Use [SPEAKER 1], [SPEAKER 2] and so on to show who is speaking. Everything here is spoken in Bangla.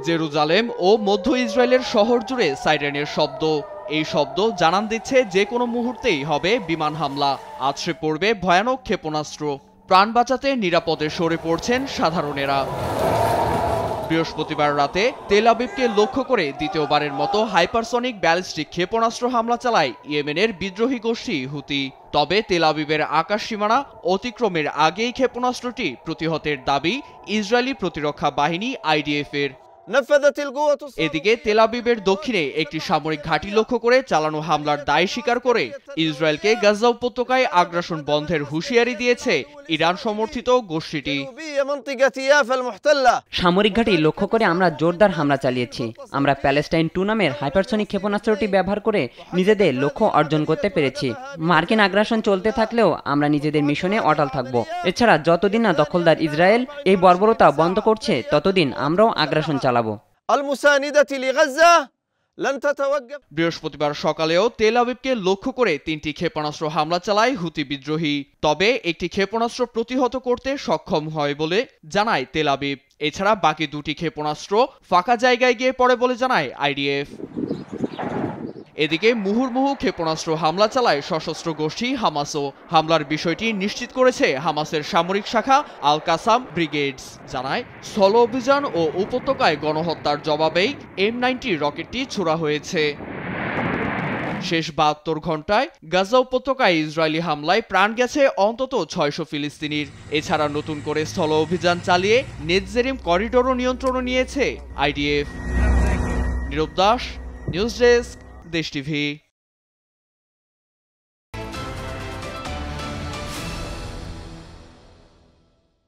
[SPEAKER 1] জেরুজালেম ও মধ্য ইসরায়েলের শহর জুড়ে সাইরেনের শব্দ। এই শব্দ জানান দিচ্ছে যে কোনো মুহূর্তেই হবে বিমান হামলা, আছড়ে পড়বে ভয়ানক ক্ষেপণাস্ত্র। প্রাণ বাঁচাতে নিরাপদে সরে পড়ছেন সাধারণেরা। বৃহস্পতিবার রাতে তেল আবিবকে লক্ষ্য করে দ্বিতীয়বারের মতো হাইপারসনিক ব্যালিস্টিক ক্ষেপণাস্ত্র হামলা চালায় ইয়েমেনের বিদ্রোহী গোষ্ঠী হুতি। তবে তেল আবিবের আকাশ সীমানা অতিক্রমের আগেই ক্ষেপণাস্ত্রটি প্রতিহতের দাবি ইসরায়েলি প্রতিরক্ষা বাহিনী IDF এর। এদিকে তেল আবিবের দক্ষিণে একটি সামরিক ঘাঁটি লক্ষ্য করে চালানো হামলার দায় স্বীকার করে ইসরায়েলকে গাজা উপত্যকায় আগ্রাসন বন্ধের হুঁশিয়ারি দিয়েছে ইরান সমর্থিত গোষ্ঠীটি।
[SPEAKER 2] সামরিক ঘাঁটি লক্ষ্য করে আমরা জোরদার হামলা চালিয়েছি। আমরা প্যালেস্টাইন 2 নামের হাইপারসনিক ক্ষেপণাস্ত্রটি ব্যবহার করে নিজেদের লক্ষ্য অর্জন করতে পেরেছি। মার্কিন আগ্রাসন চলতে থাকলেও আমরা নিজেদের মিশনে অটল থাকব। এছাড়া যতদিন না দখলদার ইসরায়েল এই বর্বরতা বন্ধ করছে ততদিন আমরাও আগ্রাসন চালাবো।
[SPEAKER 1] বৃহস্পতিবার সকালেও তেল আবিবকে লক্ষ্য করে 3টি ক্ষেপণাস্ত্র হামলা চালায় হুতি বিদ্রোহী। তবে একটি ক্ষেপণাস্ত্র প্রতিহত করতে সক্ষম হয় বলে জানায় তেল আবিব। এছাড়া বাকি 2টি ক্ষেপণাস্ত্র ফাঁকা জায়গায় গিয়ে পড়ে বলে জানায় IDF। এদিকে মুহুর্মুহু ক্ষেপণাস্ত্র হামলা চালায় সশস্ত্র গোষ্ঠী হামাসও। হামলার বিষয়টি নিশ্চিত করেছে হামাসের সামরিক শাখা আল কাসাম ব্রিগেডস। জানায় স্থল অভিযান ও উপত্যকায় গণহত্যার জবাবেই M90 রকেটটি ছোড়া হয়েছে। শেষ 72 ঘন্টায় গাজা উপত্যকায় ইসরায়েলি হামলায় প্রাণ গেছে অন্তত 600 ফিলিস্তিনির। এছাড়া নতুন করে স্থল অভিযান চালিয়ে নেতজেরিম করিডোরও নিয়ন্ত্রণ নিয়েছে IDF। নীরব দাস, নিউজ ডেস্ক, দেশ টিভি।